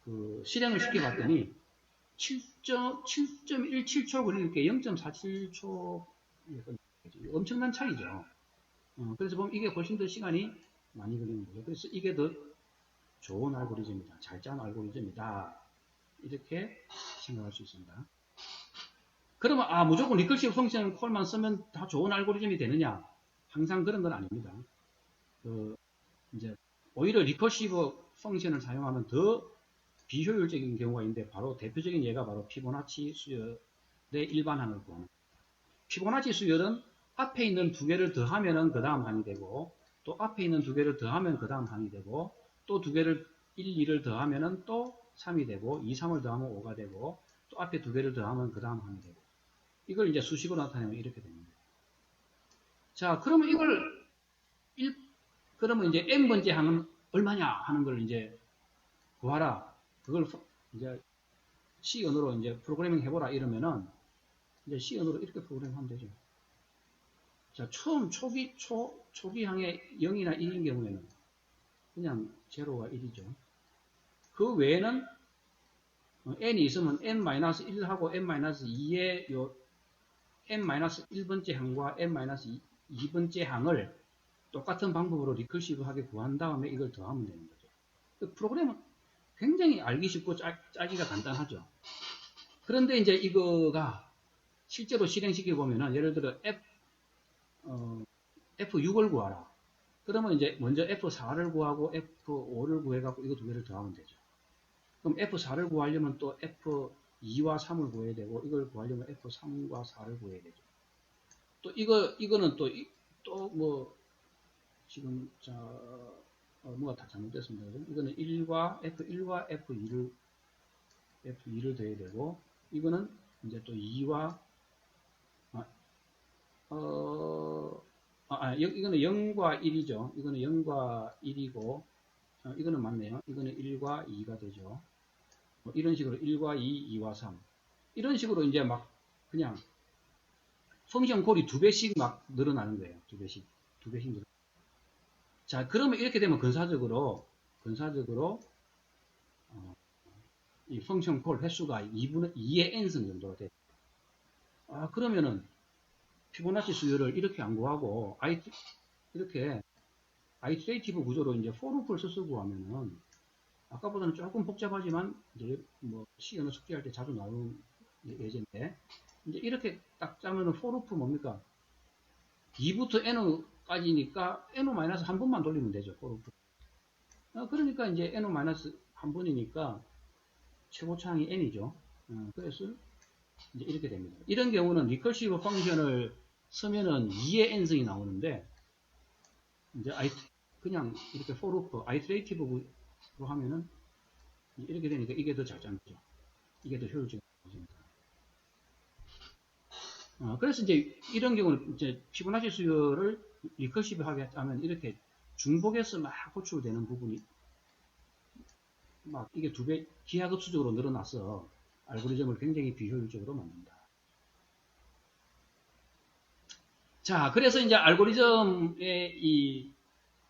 그 실행을 시켜봤더니 7.17초 걸리니까 0.47초 엄청난 차이죠. 그래서 보면 이게 훨씬 더 시간이 많이 걸리는 거죠. 그래서 이게 더 좋은 알고리즘이다. 잘 짠 알고리즘이다. 이렇게 생각할 수 있습니다. 그러면 무조건 리커시브 펑션 콜만 쓰면 다 좋은 알고리즘이 되느냐? 항상 그런 건 아닙니다. 이제 오히려 리커시브 펑션을 사용하면 더 비효율적인 경우가 있는데 바로 대표적인 예가 바로 피보나치 수열의 일반항을 구하는 피보나치 수열은 앞에 있는 두 개를 더하면은 그 다음 항이 되고, 또 앞에 있는 두 개를 더하면 그 다음 항이 되고, 또 두 개를 1, 2를 더하면은 또 3이 되고, 2, 3을 더하면 5가 되고, 또 앞에 두 개를 더하면 그 다음 항이 되고, 이걸 이제 수식으로 나타내면 이렇게 됩니다. 자, 그러면 이걸 그러면 이제 n번째 항은 얼마냐 하는 걸 이제 구하라. 그걸 이제 C 언어로 이제 프로그래밍 해보라 이러면은 이제 C 언어로 이렇게 프로그램하면 되죠. 자, 처음 초기 항에 0이나 1인 경우에는 그냥 제로가 1이죠. 그 외에는 n이 있으면 n-1하고 n-2의 요 n-1번째 항과 n-2번째 항을 똑같은 방법으로 리커시브하게 구한 다음에 이걸 더하면 되는 거죠. 그 프로그램은 굉장히 알기 쉽고 짜기가 간단하죠. 그런데 이제 이거가 실제로 실행시켜 보면은 예를 들어 F6을 구하라. 그러면 이제 먼저 F4를 구하고 F5를 구해갖고 이거 두 개를 더하면 되죠. 그럼 F4를 구하려면 또 F2와 3을 구해야 되고 이걸 구하려면 F3과 4를 구해야 되죠. 또 이거는 또 뭐 지금 뭐가 다 잘못됐습니다. 그죠? 이거는 F1과 F2를 더해야 되고 이거는 이제 또 2와 이거는 0과 1이죠. 이거는 0과 1이고 이거는 맞네요. 이거는 1과 2가 되죠. 뭐 이런 식으로 1과 2, 2와 3 이런 식으로 이제 막 그냥 펑션 콜이 두 배씩 막 늘어나는 거예요. 두 배씩 늘어나는. 자, 그러면 이렇게 되면 근사적으로 이 펑션 콜 횟수가 2의 n승 정도가 돼요. 그러면은 피보나치 수열을 이렇게 안 구하고 이렇게 아이트레이티브 구조로 이제 포루프를 써서 구하면은 아까보다는 조금 복잡하지만 이제 뭐 C 언어 숙제할 때 자주 나오는 예제인데 이제 이렇게 딱 짜면은 포루프 뭡니까? 2부터 n까지니까 n-한 번만 돌리면 되죠. 포루프. 그러니까 이제 n-한 번이니까 최고차항이 n이죠. 그래서 이제 이렇게 됩니다. 이런 경우는 리커시브 펑션을 쓰면은 2의 n승이 나오는데 이제 그냥 이렇게 for loop, 아이트레이티브로 하면은 이렇게 되니까 이게 더 잘 잡죠. 이게 더 효율적입니다. 그래서 이제 이런 경우는 이제 피보나치 수열을 리커시브하게 하면 이렇게 중복해서 막 호출되는 부분이 막 이게 두 배 기하급수적으로 늘어나서 알고리즘을 굉장히 비효율적으로 만든다. 자, 그래서 이제 알고리즘의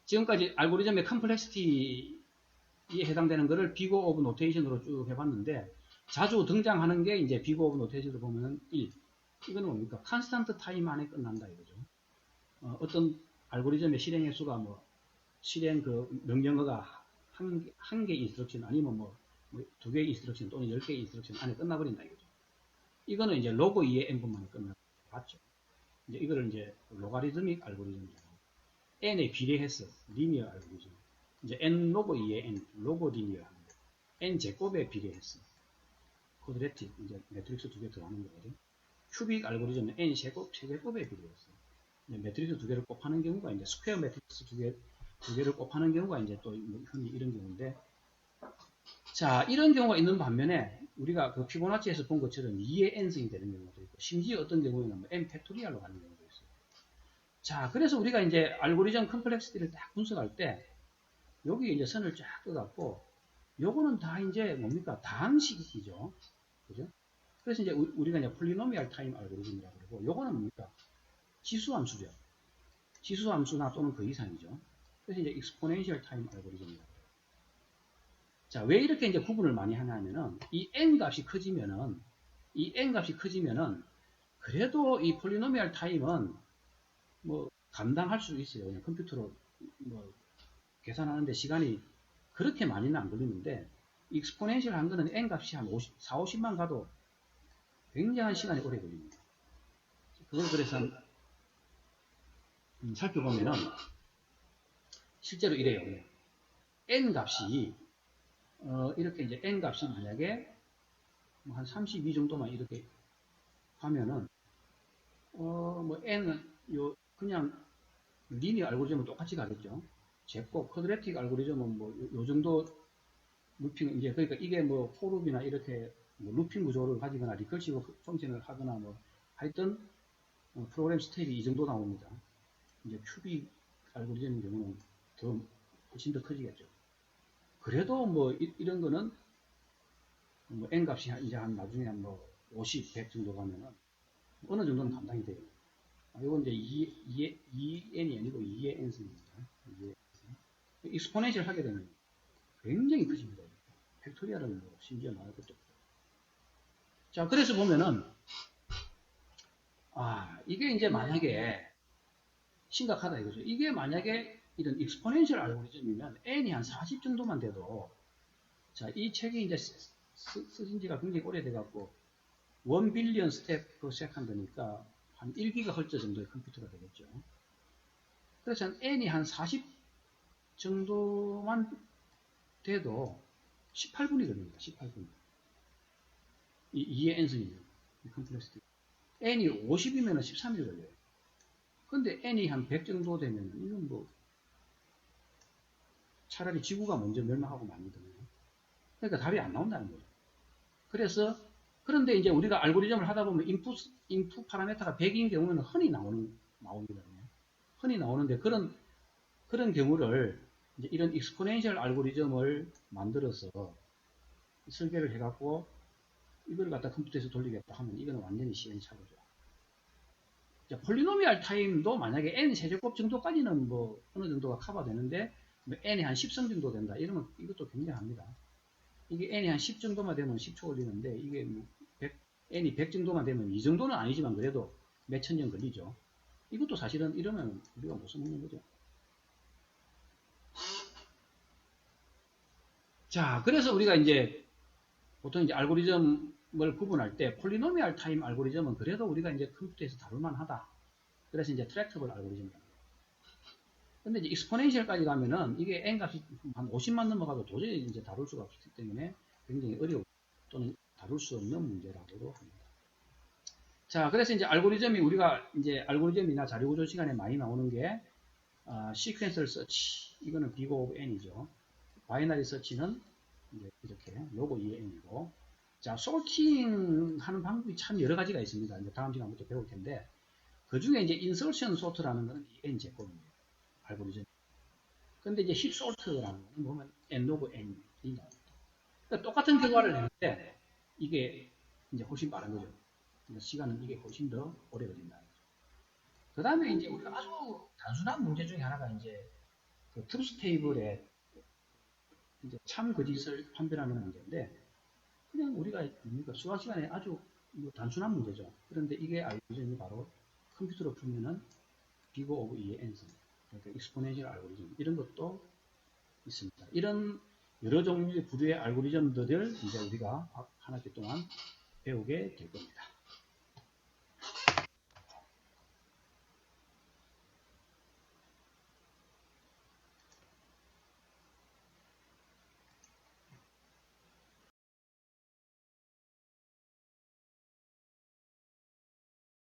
지금까지 알고리즘의 컴플렉시티에 해당되는 것을 비고 오브 노테이션으로 쭉 해봤는데 자주 등장하는 게 이제 비고 오브 노테이션으로 보면 1. 이거는 뭡니까? 컨스탄트 타임 안에 끝난다 이거죠. 어떤 알고리즘의 실행 횟수가 실행 명령어가 한 개 인스트럭션 아니면 두 개의 인스트럭션 또는 10개의 인스트럭션 안에 끝나버린다 이거죠. 이거는 이제 로그 2의 n분만에 끝나는 거 맞죠? 이제 이거를 이제 로가리즘믹 알고리즘이라고. n에 비례해서 리니어 알고리즘. 이제 n 로그 2의 n 로그 리니어 합니다. n 제곱에 비례해서 쿼드레틱 이제 매트릭스 두 개 더하는 거거든요. 큐빅 알고리즘은 n 세제곱에 비례해서 매트릭스 두 개를 곱하는 경우가 이제 스퀘어 매트릭스 두 개를 곱하는 경우가 이제 또 흔히 이런 경우인데, 자, 이런 경우가 있는 반면에 우리가 그 피보나치에서 본 것처럼 2의 n승이 되는 경우도 있고, 심지어 어떤 경우에는 n 팩토리얼로 가는 경우도 있어요. 자, 그래서 우리가 이제 알고리즘 컴플렉시티를 딱 분석할 때 여기 이제 선을 쫙 떠갖고 요거는 다 이제 뭡니까? 다항식이죠. 그죠? 그래서 이제 우리가 이제 폴리노미얼 타임 알고리즘이라고 그러고 요거는 뭡니까? 지수함수죠. 지수함수나 또는 그 이상이죠. 그래서 이제 exponential time 알고리즘이라고 해요. 자, 왜 이렇게 이제 구분을 많이 하냐면은 이 n 값이 커지면은 그래도 이 폴리노미얼 타임은 뭐 감당할 수 있어요. 그냥 컴퓨터로 뭐 계산하는데 시간이 그렇게 많이는 안 걸리는데 익스포넨셜 한 거는 n 값이 한 4, 50만 가도 굉장한 시간이 오래 걸립니다. 그걸 그래서 살펴보면은 실제로 이래요. n 값이 이렇게 이제 n 값이 만약에 한 32 정도만 이렇게 가면은 뭐 n은 그냥 리니어 알고리즘은 똑같이 가겠죠. 제곱 쿼드래틱 알고리즘은 뭐 요 정도 루핑 이제 그러니까 이게 뭐 포룹이나 이렇게 뭐 루핑 구조를 가지거나 리커시브 펑션을 하거나 뭐 하여튼 프로그램 스텝이 이 정도 나옵니다. 이제 큐빅 알고리즘인 경우는 더 훨씬 더 커지겠죠. 그래도 뭐 이런 거는 뭐 n 값이 이제 한 나중에 한 뭐 50, 100 정도 가면은 어느 정도는 감당이 돼요. 이건 이제 2n이 아니고 2의 n승입니다. 익스포넨셜 하게 되면 굉장히 커집니다. 팩토리얼을 뭐 심지어 말할 것도 없고. 자, 그래서 보면은, 이게 이제 만약에 심각하다 이거죠. 이게 만약에 이런 익스포넨셜 알고리즘이면 n이 한 40 정도만 돼도, 자, 이 책이 이제 쓰신 지가 굉장히 오래돼갖고, 1 빌리언 스텝 per second니까 한 1GHz 정도의 컴퓨터가 되겠죠. 그래서 n이 한 40 정도만 돼도 18분이 걸립니다. 18분. 이의 n승이면 컴플렉시티. n이 50이면 13일 걸려요. 근데 n이 한 100 정도 되면 이건 뭐 차라리 지구가 먼저 멸망하고 말거든요. 그러니까 답이 안 나온다는 거죠. 그래서 그런데 이제 우리가 알고리즘을 하다 보면 인풋 파라미터가 100인 경우는 흔히 나오거든요. 흔히 나오는데 그런 경우를 이제 이런 익스포넨셜 알고리즘을 만들어서 설계를 해갖고 이걸 갖다 컴퓨터에서 돌리겠다 하면 이거는 완전히 시행착오죠. 자, 폴리노미알 타임도 만약에 n 세제곱 정도까지는 뭐 어느 정도가 커버되는데 뭐 n이 한 10성 정도 된다 이러면 이것도 굉장합니다. 이게 n이 한 10 정도만 되면 10초 걸리는데 이게 뭐 n이 100 정도만 되면 이 정도는 아니지만 그래도 몇천 년 걸리죠. 이것도 사실은 이러면 우리가 못 써먹는 거죠. 자, 그래서 우리가 이제 보통 이제 알고리즘을 구분할 때 폴리노미알 타임 알고리즘은 그래도 우리가 이제 컴퓨터에서 다룰만 하다. 그래서 이제 트랙터블 알고리즘이라고. 근데 이제 익스포넨셜까지 가면은 이게 n 값이 한 50만 넘어가도 도저히 이제 다룰 수가 없기 때문에 굉장히 어려운 또는 다룰 수 없는 문제라고도 합니다. 자, 그래서 이제 알고리즘이 우리가 이제 알고리즘이나 자료구조 시간에 많이 나오는 게 시퀀셜 서치 이거는 big of n이죠. 바이너리 서치는 이제 이렇게 요거 2의 n이고 자, 소팅 하는 방법이 참 여러 가지가 있습니다. 이제 다음 시간부터 배울 텐데 그 중에 이제 인서션 소트라는 거는 n 제곱이에요. 알고리즘. 근데 이제 힙 솔트라는 거는 보면 n 오브 n이 나옵니다. 그러니까 똑같은 결과를 내는데 이게 이제 훨씬 빠른 거죠. 시간은 이게 훨씬 더 오래 걸린다. 그 다음에 이제 우리가 아주 단순한 문제 중에 하나가 이제 그 트루스 테이블에 이제 참 거짓을 판별하는 문제인데 그냥 우리가 수학 시간에 아주 뭐 단순한 문제죠. 그런데 이게 알고리즘이 바로 컴퓨터로 풀면은 비고 오브 2의 n승, 그러니까 익스포넨셜 알고리즘 이런 것도 있습니다. 이런 여러 종류의 부류의 알고리즘들을 이제 우리가 한 학기 동안 배우게 될 겁니다.